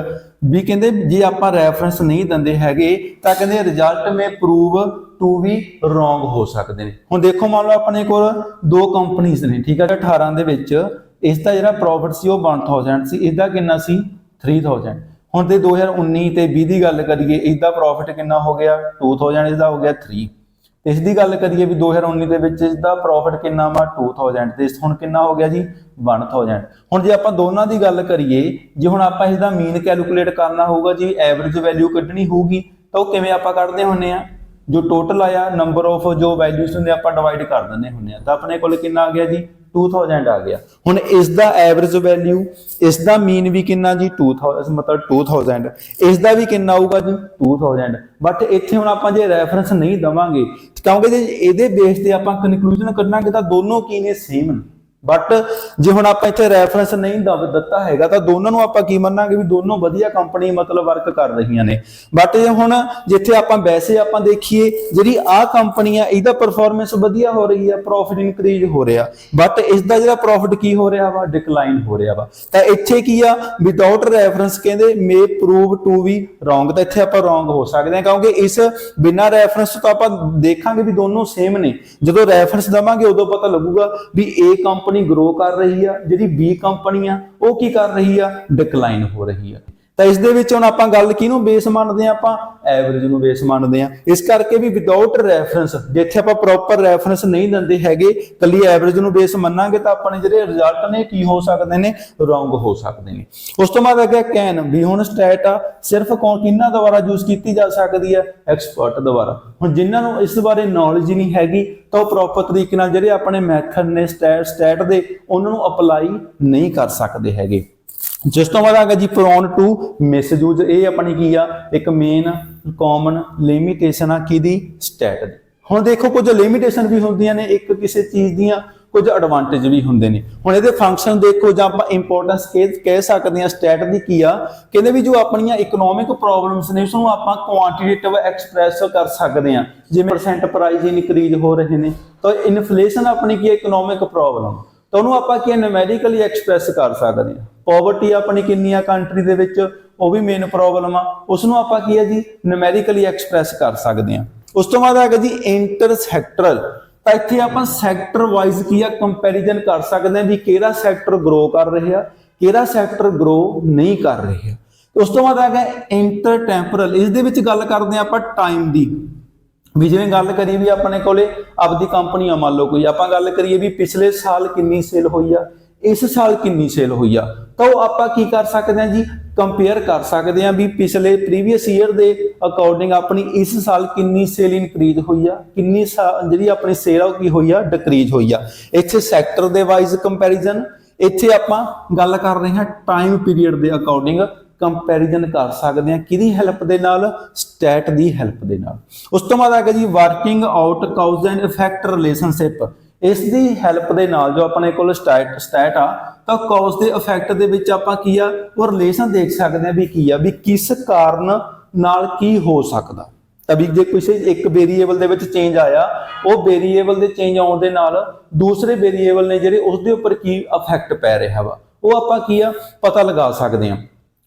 ਵੀ ਕਹਿੰਦੇ ਜੇ ਆਪਾਂ ਰੈਫਰੈਂਸ ਨਹੀਂ ਦਿੰਦੇ ਹੈਗੇ ਤਾਂ ਕਹਿੰਦੇ result may prove to be wrong ਹੋ ਸਕਦੇ ਨੇ। ਹੁਣ ਦੇਖੋ ਮੰਨ ਲਓ ਆਪਣੇ ਕੋਲ ਦੋ ਕੰਪਨੀਆਂ ਨੇ, ਠੀਕ ਹੈ, 18 ਦੇ ਵਿੱਚ ਇਸ ਦਾ ਜਿਹੜਾ ਪ੍ਰੋਫਿਟ ਸੀ ਉਹ 1000 ਸੀ, ਇਸ ਦਾ ਕਿੰਨਾ ਸੀ 3000। ਹੁਣ ਤੇ 2019 ਤੇ 20 ਦੀ ਗੱਲ ਕਰੀਏ, ਇਸ ਦਾ ਪ੍ਰੋਫਿਟ ਕਿੰਨਾ ਹੋ ਗਿਆ 2000, ਇਸ ਦਾ ਹੋ ਗਿਆ 3। ਇਸ ਦੀ ਗੱਲ ਕਰੀਏ ਵੀ 2019 ਦੇ ਵਿੱਚ ਇਸ ਦਾ ਪ੍ਰੋਫਿਟ ਕਿੰਨਾ ਵਾ 2000 ਤੇ ਹੁਣ ਕਿੰਨਾ ਹੋ ਗਿਆ ਜੀ 1000। ਹੁਣ ਜੇ ਆਪਾਂ ਦੋਨਾਂ ਦੀ ਗੱਲ ਕਰੀਏ, ਜੇ ਹੁਣ ਆਪਾਂ ਇਸ ਦਾ ਮੀਨ ਕੈਲਕੂਲੇਟ ਕਰਨਾ ਹੋਊਗਾ ਜੀ, ਐਵਰੇਜ ਵੈਲਿਊ ਕੱਢਣੀ ਹੋਊਗੀ, ਤਾਂ ਉਹ ਕਿਵੇਂ ਆਪਾਂ ਕੱਢਦੇ ਹੁੰਨੇ ਆ, ਜੋ ਟੋਟਲ ਆਇਆ ਨੰਬਰ ਆਫ ਜੋ ਵੈਲਿਊਜ਼ ਹੁੰਦੇ ਆਪਾਂ ਡਿਵਾਈਡ ਕਰ ਦਿੰਦੇ ਹੁੰਨੇ ਆ। ਤਾਂ ਆਪਣੇ ਕੋਲ ਕਿੰਨਾ ਆ ਗਿਆ ਜੀ 2000 ਆ ਗਿਆ। ਹੁਣ ਇਸ ਦਾ ਐਵਰੇਜ ਵੈਲਿਊ, ਇਸ ਦਾ ਮੀਨ ਵੀ ਕਿੰਨਾ ਜੀ 2000, ਮਤਲਬ 2000, ਇਸ ਦਾ ਵੀ ਕਿੰਨਾ ਆਊਗਾ ਜੀ 2000। ਬਟ ਇੱਥੇ ਹੁਣ ਆਪਾਂ ਜੇ ਰੈਫਰੈਂਸ ਨਹੀਂ ਦਵਾਂਗੇ, ਕਿਉਂਕਿ ਜੇ ਇਹਦੇ ਬੇਸ ਤੇ ਆਪਾਂ ਕਨਕਲੂਜਨ ਕੱਢਾਂਗੇ ਤਾਂ ਦੋਨੋਂ ਕੀ ਨੇ, ਸੇਮ ਨੇ। ਬਟ ਜੇ ਹੁਣ ਆਪਾਂ ਇੱਥੇ ਰੈਫਰੈਂਸ ਨਹੀਂ ਦਿੱਤਾ ਹੈਗਾ ਤਾਂ ਦੋਨਾਂ ਨੂੰ ਆਪਾਂ ਕੀ ਮੰਨਾਂਗੇ ਵੀ ਦੋਨੋਂ ਵਧੀਆ ਕੰਪਨੀ ਮਤਲਬ ਵਰਕ ਕਰ ਰਹੀਆਂ ਨੇ। ਬਟ ਜੇ ਹੁਣ ਜਿੱਥੇ ਆਪਾਂ ਵੈਸੇ ਆਪਾਂ ਦੇਖੀਏ ਜਿਹੜੀ ਆਹ ਕੰਪਨੀ ਆ ਇਹਦਾ ਪਰਫਾਰਮੈਂਸ ਵਧੀਆ ਹੋ ਰਹੀ ਆ, ਪ੍ਰੋਫਿਟ ਇਨਕਰੀਜ਼ ਹੋ ਰਿਹਾ, ਬਟ ਇਸ ਦਾ ਜਿਹੜਾ ਪ੍ਰੋਫਿਟ ਕੀ ਹੋ ਰਿਹਾ ਵਾ, ਡਿਕਲਾਈਨ ਹੋ ਰਿਹਾ ਵਾ। ਤਾਂ ਇੱਥੇ ਕੀ ਆ, ਵਿਦਆਊਟ ਰੈਫਰੈਂਸ ਕਹਿੰਦੇ ਮੇ ਪ੍ਰੂਵ ਟੂ ਵੀ ਰੋਂਗ। ਤਾਂ ਇੱਥੇ ਆਪਾਂ ਰੋਂਗ ਹੋ ਸਕਦੇ ਹਾਂ ਕਿਉਂਕਿ ਇਸ ਬਿਨਾਂ ਰੈਫਰੈਂਸ ਤੋਂ ਆਪਾਂ ਦੇਖਾਂਗੇ ਵੀ ਦੋਨੋਂ ਸੇਮ ਨੇ। ਜਦੋਂ ਰੈਫਰੈਂਸ ਦਵਾਂਗੇ ਉਦੋਂ ਪਤਾ ਲੱਗੂਗਾ ਵੀ ਇਹ ਕੰਪਨੀ ਗਰੋ ਕਰ ਰਹੀ ਆ, ਜਿਹੜੀ ਬੀ ਕੰਪਨੀ ਆ ਉਹ ਕੀ ਕਰ ਰਹੀ ਆ, ਡਿਕਲਾਈਨ ਹੋ ਰਹੀ ਆ। ਤਾਂ ਇਸ ਦੇ ਵਿੱਚ ਹੁਣ ਆਪਾਂ ਗੱਲ ਕਿਹਨੂੰ ਬੇਸ ਮੰਨਦੇ ਆ, ਆਪਾਂ ਐਵਰੇਜ ਨੂੰ ਬੇਸ ਮੰਨਦੇ ਆ। ਇਸ ਕਰਕੇ ਵੀ ਵਿਦਆਊਟ ਰੈਫਰੈਂਸ, ਜਿੱਥੇ ਆਪਾਂ ਪ੍ਰੋਪਰ ਰੈਫਰੈਂਸ ਨਹੀਂ ਦਿੰਦੇ ਹੈਗੇ, ਕੱਲੀ ਐਵਰੇਜ ਨੂੰ ਬੇਸ ਮੰਨਾਂਗੇ ਤਾਂ ਆਪਣੇ ਜਿਹੜੇ ਰਿਜ਼ਲਟ ਨੇ ਕੀ ਹੋ ਸਕਦੇ ਨੇ, ਰੋਂਗ ਹੋ ਸਕਦੇ ਨੇ। ਉਸ ਤੋਂ ਬਾਅਦ ਆ ਗਿਆ ਕੈਨ, ਵੀ ਹੁਣ ਸਟੈਟ ਆ ਸਿਰਫ ਕਿਹਨਾਂ ਦੁਆਰਾ ਯੂਜ਼ ਕੀਤੀ ਜਾ ਸਕਦੀ ਆ, ਐਕਸਪਰਟ ਦੁਆਰਾ। ਹੁਣ ਜਿਨ੍ਹਾਂ ਨੂੰ ਇਸ ਬਾਰੇ ਨੌਲੇਜ ਨਹੀਂ ਹੈਗੀ ਤਾਂ ਉਹ ਪ੍ਰੋਪਰ ਤਰੀਕੇ ਨਾਲ ਜਿਹੜੇ ਆਪਣੇ ਮੈਥਡ ਨੇ ਸਟੈਟ ਦੇ ਉਹਨਾਂ ਨੂੰ ਅਪਲਾਈ ਨਹੀਂ ਕਰ ਸਕਦੇ ਹੈਗੇ। ਜਿਸ ਤੋਂ ਬਾਅਦ ਆ ਗਿਆ ਜੀ ਪ੍ਰੋਨ ਟੂ ਮਿਸਯੂਜ਼। ਇਹ ਆਪਣੀ ਕੀ ਆ, ਇੱਕ ਮੇਨ ਕਾਮਨ ਲਿਮਿਟੇਸ਼ਨ ਆ ਕਿਹਦੀ, ਸਟੈਟ ਦੀ। ਹੁਣ ਦੇਖੋ ਕੁਝ ਲਿਮਿਟੇਸ਼ਨ ਵੀ ਹੁੰਦੀਆਂ ਨੇ ਇੱਕ ਕਿਸੇ ਚੀਜ਼ ਦੀਆਂ, ਕੁਝ ਐਡਵਾਂਟੇਜ ਵੀ ਹੁੰਦੇ ਨੇ। ਹੁਣ ਇਹਦੇ ਫੰਕਸ਼ਨ ਦੇਖੋ ਜਾਂ ਆਪਾਂ ਇੰਪੋਰਟੈਂਸ ਕਹਿ ਸਕਦੇ ਹਾਂ ਸਟੈਟ ਦੀ ਕੀ ਆ, ਕਹਿੰਦੇ ਵੀ ਜੋ ਆਪਣੀਆਂ ਇਕਨੋਮਿਕ ਪ੍ਰੋਬਲਮਸ ਨੇ ਉਸ ਨੂੰ ਆਪਾਂ ਕੁਆਂਟੀਟੇਟਿਵ ਐਕਸਪ੍ਰੈਸ ਕਰ ਸਕਦੇ ਹਾਂ। ਜਿਵੇਂ ਪਰਸੈਂਟ ਪ੍ਰਾਈਸ ਇਨਕਰੀਜ਼ ਹੋ ਰਹੇ ਨੇ ਤਾਂ ਇਨਫਲੇਸ਼ਨ ਆਪਣੀ ਕੀ ਇਕਨੋਮਿਕ ਪ੍ਰੋਬਲਮ, ਤਾਂ ਉਹਨੂੰ ਆਪਾਂ ਕੀ ਨਿਊਮੈਰੀਕਲੀ ਐਕਸਪ੍ਰੈਸ ਕਰ ਸਕਦੇ ਹਾਂ। ਪੋਵਰਟੀ ਆਪਣੀ ਕਿੰਨੀ ਆ ਕੰਟਰੀ ਦੇ ਵਿੱਚ, ਉਹ ਵੀ ਮੇਨ ਪ੍ਰੋਬਲਮ ਆ, ਉਸ ਨੂੰ ਆਪਾਂ ਕੀ ਹੈ ਜੀ ਨਿਊਮੈਰੀਕਲੀ ਐਕਸਪ੍ਰੈਸ ਕਰ ਸਕਦੇ ਹਾਂ। ਉਸ ਤੋਂ ਬਾਅਦ ਆ ਗਿਆ ਜੀ ਇੰਟਰ ਸੈਕਟਰਲ। ਤਾਂ ਇੱਥੇ ਆਪਾਂ ਸੈਕਟਰ ਵਾਈਜ਼ ਕੀ ਆ ਕੰਪੈਰੀਜ਼ਨ ਕਰ ਸਕਦੇ ਹਾਂ ਵੀ ਕਿਹੜਾ ਸੈਕਟਰ ਗਰੋ ਕਰ ਰਿਹਾ, ਕਿਹੜਾ ਸੈਕਟਰ ਗਰੋ ਨਹੀਂ ਕਰ ਰਿਹਾ। ਉਸ ਤੋਂ ਬਾਅਦ ਆ ਗਿਆ ਇੰਟਰ ਟੈਂਪਰਲ। ਇਸ ਦੇ ਵਿੱਚ ਗੱਲ ਕਰਦੇ ਹਾਂ ਆਪਾਂ ਟਾਈਮ ਦੀ, ਵੀ ਜਿਵੇਂ ਗੱਲ ਕਰੀਏ ਵੀ ਆਪਣੇ ਕੋਲੇ ਆਪਦੀ ਕੰਪਨੀ ਆ, ਮੰਨ ਲਓ ਕੋਈ, ਆਪਾਂ ਗੱਲ ਕਰੀਏ ਵੀ ਪਿਛਲੇ ਸਾਲ ਕਿੰਨੀ ਸੇਲ ਹੋਈ ਆ, ਇਸ ਸਾਲ ਕਿੰਨੀ ਸੇਲ ਹੋਈ ਆ, ਤਾਂ ਉਹ ਆਪਾਂ ਕੀ ਕਰ ਸਕਦੇ ਹਾਂ ਜੀ ਕੰਪੇਅਰ ਕਰ ਸਕਦੇ ਹਾਂ ਵੀ ਪਿਛਲੇ ਪ੍ਰੀਵੀਅਸ ਈਅਰ ਦੇ ਅਕੋਰਡਿੰਗ ਆਪਣੀ ਇਸ ਸਾਲ ਕਿੰਨੀ ਸੇਲ ਇਨਕਰੀਜ਼ ਹੋਈ ਆ, ਕਿੰਨੀ ਜਿਹੜੀ ਆਪਣੀ ਸੇਲ ਆ ਉਹ ਕੀ ਹੋਈ ਆ, ਡਿਕਰੀਜ਼ ਹੋਈ ਆ। ਇੱਥੇ ਸੈਕਟਰ ਦੇ ਵਾਈਜ਼ ਕੰਪੈਰੀਜ਼ਨ, ਇੱਥੇ ਆਪਾਂ ਗੱਲ ਕਰ ਰਹੇ ਹਾਂ ਟਾਈਮ ਪੀਰੀਅਡ ਦੇ ਅਕੋਰਡਿੰਗ ਕੰਪੈਰੀਜ਼ਨ ਕਰ ਸਕਦੇ ਹਾਂ। ਕਿਹਦੀ ਹੈਲਪ ਦੇ ਨਾਲ, ਸਟੈਟ ਦੀ ਹੈਲਪ ਦੇ ਨਾਲ। ਉਸ ਤੋਂ ਬਾਅਦ ਆ ਗਿਆ ਜੀ working out cause and effect relationship. ਇਸ ਦੀ ਹੈਲਪ ਦੇ ਨਾਲ ਜੋ ਆਪਣੇ ਕੋਲ ਸਟੈਟ ਆ ਤਾਂ ਕਾਜ਼ ਦੇ ਇਫੈਕਟ ਦੇ ਵਿੱਚ ਆਪਾਂ ਕੀ ਆ ਉਹ ਰਿਲੇਸ਼ਨ ਦੇਖ ਸਕਦੇ ਹਾਂ ਵੀ ਕੀ ਆ, ਵੀ ਕਿਸ ਕਾਰਨ ਨਾਲ ਕੀ ਹੋ ਸਕਦਾ। ਤਾਂ ਵੀ ਜੇ ਕਿਸੇ ਇੱਕ ਵੇਰੀਏਬਲ ਦੇ ਵਿੱਚ ਚੇਂਜ ਆਇਆ, ਉਹ ਵੇਰੀਏਬਲ ਦੇ ਚੇਂਜ ਆਉਣ ਦੇ ਨਾਲ ਦੂਸਰੇ ਵੇਰੀਏਬਲ ਨੇ ਜਿਹੜੇ ਉਸ ਦੇ ਉੱਪਰ ਕੀ ਇਫੈਕਟ ਪੈ ਰਿਹਾ ਵਾ, ਉਹ ਆਪਾਂ ਕੀ ਆ ਪਤਾ ਲਗਾ ਸਕਦੇ ਹਾਂ।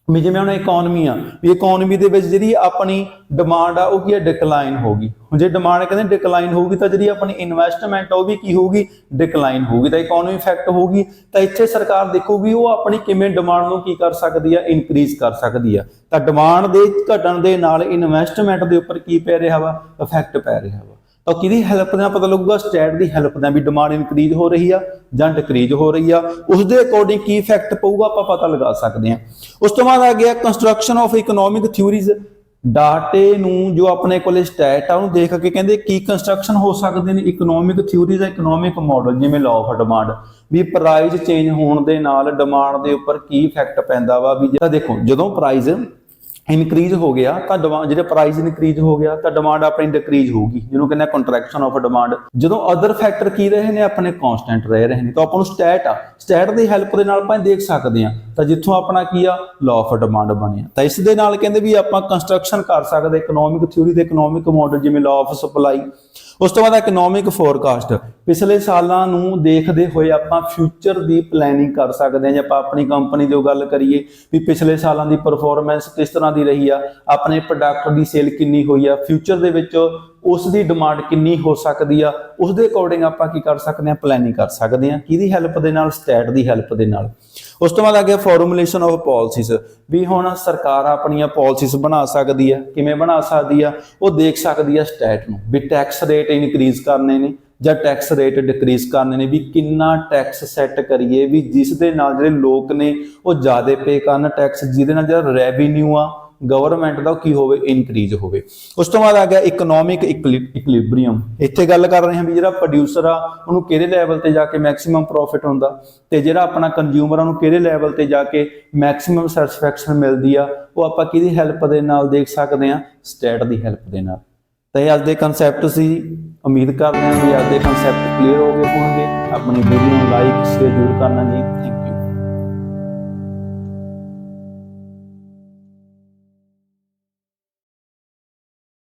ਵੀ ਜਿਵੇਂ ਹੁਣ ਇਕਨੋਮੀ ਆ, ਵੀ ਇਕਨੋਮੀ ਦੇ ਵਿੱਚ ਜਿਹੜੀ ਆਪਣੀ ਡਿਮਾਂਡ ਆ ਉਹ ਕੀ ਆ, ਡਿਕਲਾਈਨ ਹੋਊਗੀ। ਹੁਣ ਜੇ ਡਿਮਾਂਡ ਕਹਿੰਦੇ ਡਿਕਲਾਈਨ ਹੋਊਗੀ ਤਾਂ ਜਿਹੜੀ ਆਪਣੀ ਇਨਵੈਸਟਮੈਂਟ ਆ ਉਹ ਵੀ ਕੀ ਹੋਊਗੀ, ਡਿਕਲਾਈਨ ਹੋਊਗੀ, ਤਾਂ ਇਕਨੋਮੀ ਇਫੈਕਟ ਹੋਊਗੀ। ਤਾਂ ਇੱਥੇ ਸਰਕਾਰ ਦੇਖੂਗੀ ਉਹ ਆਪਣੀ ਕਿਵੇਂ ਡਿਮਾਂਡ ਨੂੰ ਕੀ ਕਰ ਸਕਦੀ ਆ, ਇਨਕਰੀਜ਼ ਕਰ ਸਕਦੀ ਆ। ਤਾਂ ਡਿਮਾਂਡ ਦੇ ਘਟਣ ਦੇ ਨਾਲ ਇਨਵੈਸਟਮੈਂਟ ਦੇ ਉੱਪਰ ਕੀ ਪੈ ਰਿਹਾ ਵਾ, ਇਫੈਕਟ ਪੈ ਰਿਹਾ ਵਾ। ਤਾਂ ਕਿਹਦੀ ਹੈਲਪ ਨਾਲ ਪਤਾ ਲੱਗੂਗਾ, ਸਟੈਟ ਦੀ ਹੈਲਪ ਨਾਲ, ਵੀ ਡਿਮਾਂਡ ਇਨਕਰੀਜ਼ ਹੋ ਰਹੀ ਆ ਜਾਂ ਡਿਕਰੀਜ਼ ਹੋ ਰਹੀ ਆ, ਉਸ ਦੇ ਅਕੋਰਡਿੰਗ ਕੀ ਇਫੈਕਟ ਪਊਗਾ ਆਪਾਂ ਪਤਾ ਲਗਾ ਸਕਦੇ ਹਾਂ। ਉਸ ਤੋਂ ਬਾਅਦ ਆ ਗਿਆ ਕੰਸਟਰਕਸ਼ਨ ਆਫ ਇਕਨੋਮਿਕ ਥਿਊਰੀਜ਼। ਡਾਟੇ ਨੂੰ ਜੋ ਆਪਣੇ ਕੋਲੇ ਸਟੈਟ ਆ ਉਹਨੂੰ ਦੇਖ ਕੇ ਕਹਿੰਦੇ ਕੀ ਕੰਸਟਰਕਸ਼ਨ ਹੋ ਸਕਦੇ ਨੇ ਇਕਨੋਮਿਕ ਥਿਊਰੀ ਦਾ ਇਕਨੋਮਿਕ ਮਾਡਲ, ਜਿਵੇਂ ਲਾਅ ਆਫ ਡਿਮਾਂਡ, ਵੀ ਪ੍ਰਾਈਸ ਚੇਂਜ ਹੋਣ ਦੇ ਨਾਲ ਡਿਮਾਂਡ ਦੇ ਉੱਪਰ ਕੀ ਇਫੈਕਟ ਪੈਂਦਾ ਵਾ। ਵੀ ਜਿਹੜਾ ਦੇਖੋ ਜਦੋਂ ਪ੍ਰਾਈਸ ਇਨਕਰੀਜ਼ ਹੋ ਗਿਆ ਤਾਂ ਜਿਹੜਾ ਪ੍ਰਾਈਸ ਇਨਕਰੀਜ਼ ਹੋ ਗਿਆ ਤਾਂ ਡਿਮਾਂਡ ਆਪਣੀ ਡਿਕਰੀਜ਼ ਹੋਊਗੀ, ਜਿਹਨੂੰ ਕਹਿੰਦੇ ਕੰਟਰੈਕਸ਼ਨ ਆਫ ਡਿਮਾਂਡ। ਜਦੋਂ ਅਦਰ ਫੈਕਟਰ ਕੀ ਰਹੇ ਨੇ, ਆਪਣੇ ਕਾਂਸਟੈਂਟ ਰਹੇ ਨੇ। ਤਾਂ ਆਪਾਂ ਨੂੰ ਸਟੈਟ ਦੀ ਹੈਲਪ ਦੇ ਨਾਲ ਆਪਾਂ ਦੇਖ ਸਕਦੇ ਹਾਂ। ਤਾਂ ਜਿੱਥੋਂ ਆਪਣਾ ਕੀ ਆ ਲਾਅ ਆਫ ਡਿਮਾਂਡ ਬਣਿਆ, ਤਾਂ ਇਸ ਦੇ ਨਾਲ ਕਹਿੰਦੇ ਵੀ ਆਪਾਂ ਕੰਸਟਰਕਸ਼ਨ ਕਰ ਸਕਦੇ ਇਕਨੋਮਿਕ ਥਿਊਰੀ ਦੇ ਇਕਨੋਮਿਕ ਮਾਡਲ, ਜਿਵੇਂ ਲਾਅ ਆਫ ਸਪਲਾਈ। ਉਸ ਤੋਂ ਬਾਅਦ ਇਕਨੋਮਿਕ ਫੋਰਕਾਸਟ, ਪਿਛਲੇ ਸਾਲਾਂ ਨੂੰ ਦੇਖਦੇ ਹੋਏ ਆਪਾਂ ਫਿਊਚਰ ਦੀ ਪਲੈਨਿੰਗ ਕਰ ਸਕਦੇ ਹਾਂ। ਜੇ ਆਪਾਂ ਆਪਣੀ ਕੰਪਨੀ ਦੀ ਗੱਲ ਕਰੀਏ ਵੀ ਪਿਛਲੇ ਸਾਲਾਂ ਦੀ ਪਰਫਾਰਮੈਂਸ ਕਿਸ ਤਰ੍ਹਾਂ ਦੀ ਰਹੀ ਆ, ਆਪਣੇ ਪ੍ਰੋਡਕਟ ਦੀ ਸੇਲ ਕਿੰਨੀ ਹੋਈ ਆ, ਫਿਊਚਰ ਦੇ ਵਿੱਚ ਉਸ ਦੀ ਡਿਮਾਂਡ ਕਿੰਨੀ ਹੋ ਸਕਦੀ ਆ, ਉਸ ਦੇ ਅਕੋਰਡਿੰਗ ਆਪਾਂ ਕੀ ਕਰ ਸਕਦੇ ਹਾਂ, ਪਲੈਨਿੰਗ ਕਰ ਸਕਦੇ ਹਾਂ। ਕਿਹਦੀ ਹੈਲਪ ਦੇ ਨਾਲ, ਸਟੈਟ ਦੀ ਹੈਲਪ ਦੇ ਨਾਲ। ਉਸ ਤੋਂ ਬਾਅਦ ਆ ਗਿਆ ਫਾਰਮੂਲੇਸ਼ਨ ਆਫ ਪਾਲਿਸੀਜ਼, ਵੀ ਹੁਣ ਸਰਕਾਰ ਆਪਣੀਆਂ ਪਾਲਿਸੀਜ਼ ਬਣਾ ਸਕਦੀ ਆ। ਕਿਵੇਂ ਬਣਾ ਸਕਦੀ ਆ, ਉਹ ਦੇਖ ਸਕਦੀ ਆ ਸਟੈਟ ਨੂੰ, ਵੀ ਟੈਕਸ ਰੇਟ ਇਨਕਰੀਜ਼ ਕਰਨੇ ਨੇ ਜਾਂ ਟੈਕਸ ਰੇਟ ਡਿਕਰੀਜ਼ ਕਰਨੇ ਨੇ, ਵੀ ਕਿੰਨਾ ਟੈਕਸ ਸੈੱਟ ਕਰੀਏ ਵੀ ਜਿਸ ਦੇ ਨਾਲ ਜਿਹੜੇ ਲੋਕ ਨੇ ਉਹ ਜ਼ਿਆਦਾ ਪੇ ਕਰਨ ਟੈਕਸ, ਜਿਹਦੇ ਨਾਲ ਜਿਹੜਾ ਰੈਵਨਿਊ ਆ ਗਵਰਨਮੈਂਟ ਦਾ ਕੀ ਹੋਵੇ, ਇਨਕਰੀਜ਼ ਹੋਵੇ। ਉਸ ਤੋਂ ਬਾਅਦ ਆ ਗਿਆ ਇਕਨੋਮਿਕ ਇਕੁਇਲਿਬਰੀਅਮ। ਇੱਥੇ ਗੱਲ ਕਰ ਰਹੇ ਹਾਂ ਵੀ ਜਿਹੜਾ ਪ੍ਰੋਡਿਊਸਰ ਆ ਉਹਨੂੰ ਕਿਹੜੇ ਲੈਵਲ ਤੇ ਜਾ ਕੇ ਮੈਕਸਿਮਮ ਪ੍ਰੋਫਿਟ ਹੁੰਦਾ, ਤੇ ਜਿਹੜਾ ਆਪਣਾ ਕੰਜ਼ਿਊਮਰ ਆ ਉਹਨੂੰ ਕਿਹੜੇ ਲੈਵਲ ਤੇ ਜਾ ਕੇ ਮੈਕਸਿਮਮ ਸੈਟੀਸਫੈਕਸ਼ਨ ਮਿਲਦੀ ਆ, ਉਹ ਆਪਾਂ ਕਿਹਦੀ ਹੈਲਪ ਦੇ ਨਾਲ ਦੇਖ ਸਕਦੇ ਹਾਂ, ਸਟੈਟ ਦੀ ਹੈਲਪ ਦੇ ਨਾਲ। ਤਾਂ ਇਹ ਅੱਜ ਦੇ ਕਨਸੈਪਟ ਸੀ। ਉਮੀਦ ਕਰਦੇ ਹਾਂ ਵੀ ਅੱਜ ਦੇ ਕਨਸੈਪਟ ਕਲੀਅਰ ਹੋ ਗਏ ਹੋਣਗੇ। ਆਪਣੀ ਵੀਡੀਓ ਨੂੰ ਲਾਈਕ ਸ਼ੇਅਰ ਜ਼ਰੂਰ ਕਰਨਾ ਜੀ। Thank you.